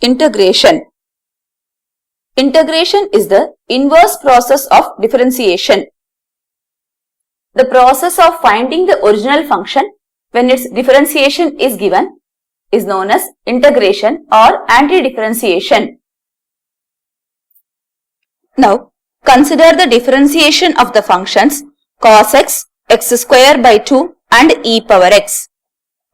Integration. Integration is the inverse process of differentiation. The process of finding the original function when its differentiation is given is known as integration or anti-differentiation. Now, consider the differentiation of the functions cos x, x square by 2 and e power x.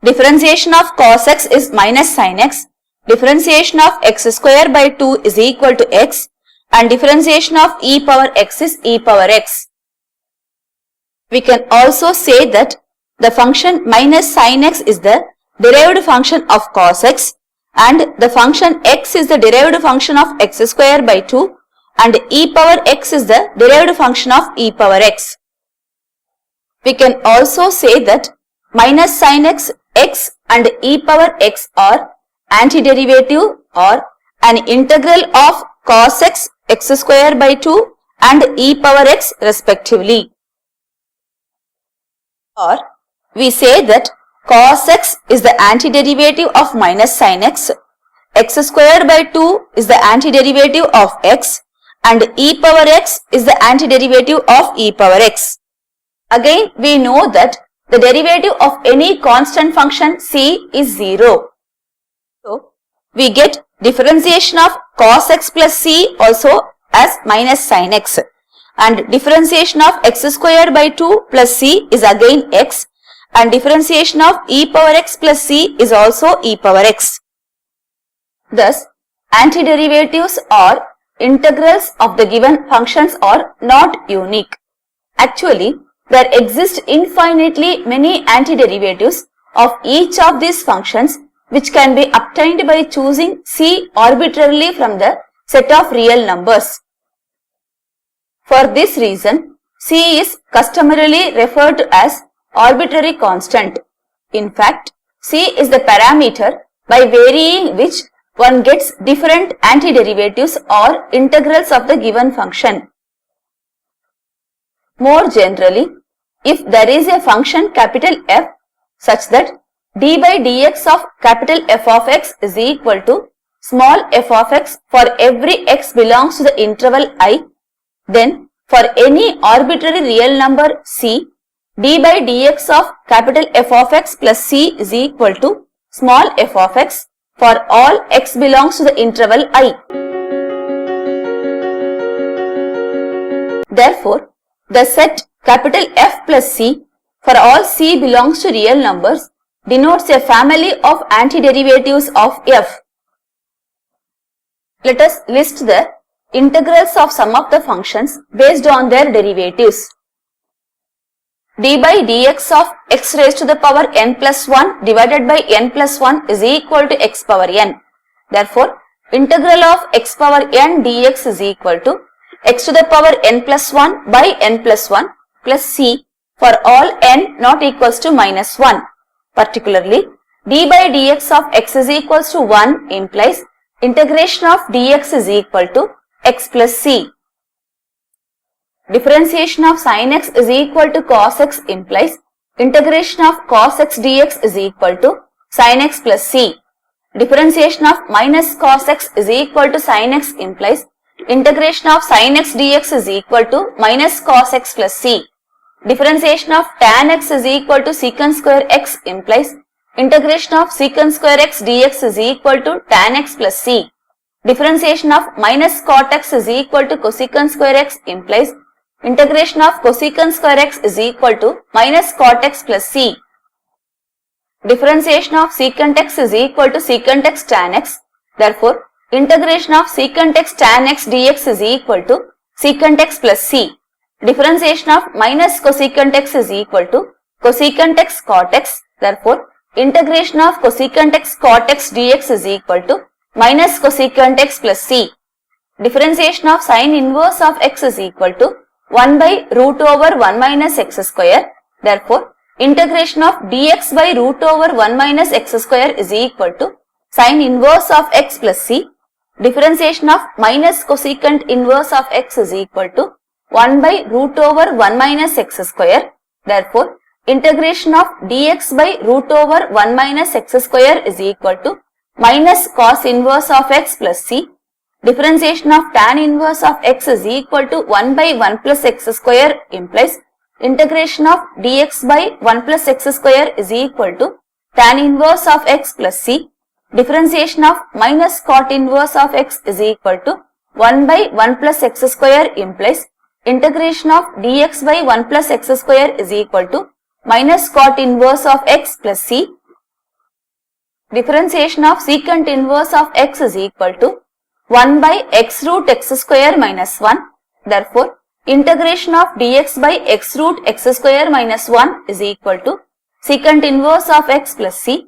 Differentiation of cos x is minus sin x. Differentiation of x square by 2 is equal to x and differentiation of e power x is e power x. We can also say that the function minus sin x is the derived function of cos x and the function x is the derived function of x square by 2 and e power x is the derived function of e power x. We can also say that minus sin x, x and e power x are antiderivative or an integral of cos x, x square by 2 and e power x respectively. Or we say that cos x is the antiderivative of minus sin x, x square by 2 is the antiderivative of x and e power x is the antiderivative of e power x. Again, we know that the derivative of any constant function c is 0. So, we get differentiation of cos x plus c also as minus sin x and differentiation of x square by 2 plus c is again x and differentiation of e power x plus c is also e power x. Thus, antiderivatives or integrals of the given functions are not unique. Actually, there exist infinitely many antiderivatives of each of these functions which can be obtained by choosing c arbitrarily from the set of real numbers. For this reason, c is customarily referred to as arbitrary constant. In fact, c is the parameter by varying which one gets different antiderivatives or integrals of the given function. More generally, if there is a function capital F such that d by dx of capital F of x is equal to small f of x for every x belongs to the interval I, then for any arbitrary real number c, d by dx of capital F of x plus c is equal to small f of x for all x belongs to the interval I. Therefore, the set capital F plus c for all c belongs to real numbers denotes a family of antiderivatives of f. Let us list the integrals of some of the functions based on their derivatives. D by dx of x raised to the power n plus 1 divided by n plus 1 is equal to x power n. Therefore, integral of x power n dx is equal to x to the power n plus 1 by n plus 1 plus c for all n not equals to minus 1. Particularly, d by dx of x is equals to 1 implies integration of dx is equal to x plus c. Differentiation of sin x is equal to cos x implies integration of cos x dx is equal to sin x plus c. Differentiation of minus cos x is equal to sin x implies integration of sin x dx is equal to minus cos x plus c. Differentiation of tan x is equal to secant square x implies integration of secant square x dx is equal to tan x plus c. Differentiation of minus cot x is equal to cosecant square x implies integration of cosecant square x is equal to minus cot x plus c. Differentiation of secant x is equal to secant x tan x. Therefore, integration of secant x tan x dx is equal to secant x plus c. Differentiation of minus cosecant x is equal to cosecant x cot x. Therefore, integration of cosecant x cot x dx is equal to minus cosecant x plus c. Differentiation of sin inverse of x is equal to 1 by root over 1 minus x square. Therefore, integration of dx by root over 1 minus x square is equal to sin inverse of x plus c. Differentiation of minus cosecant inverse of x is equal to 1 by root over 1 minus x square. Therefore, integration of dx by root over 1 minus x square is equal to minus cos inverse of x plus c. Differentiation of tan inverse of x is equal to 1 by 1 plus x square implies integration of dx by 1 plus x square is equal to tan inverse of x plus c. Differentiation of minus cot inverse of x is equal to 1 by 1 plus x square implies integration of dx by 1 plus x square is equal to minus cot inverse of x plus c. Differentiation of secant inverse of x is equal to 1 by x root x square minus 1. Therefore, integration of dx by x root x square minus 1 is equal to secant inverse of x plus c.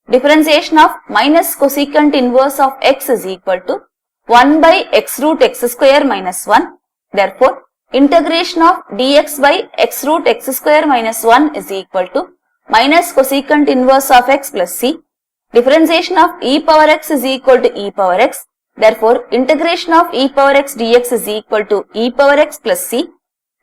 Differentiation of minus cosecant inverse of x is equal to 1 by x root x square minus 1. Therefore, integration of dx by x root x square minus 1 is equal to minus cosecant inverse of x plus c. Differentiation of e power x is equal to e power x. Therefore, integration of e power x dx is equal to e power x plus c.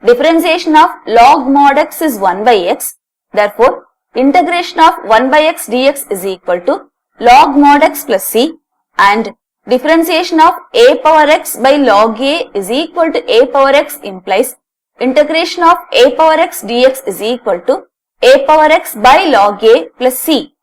Differentiation of log mod x is 1 by x. Therefore, integration of 1 by x dx is equal to log mod x plus c. And differentiation of a power x by log a is equal to a power x implies integration of a power x dx is equal to a power x by log a plus c.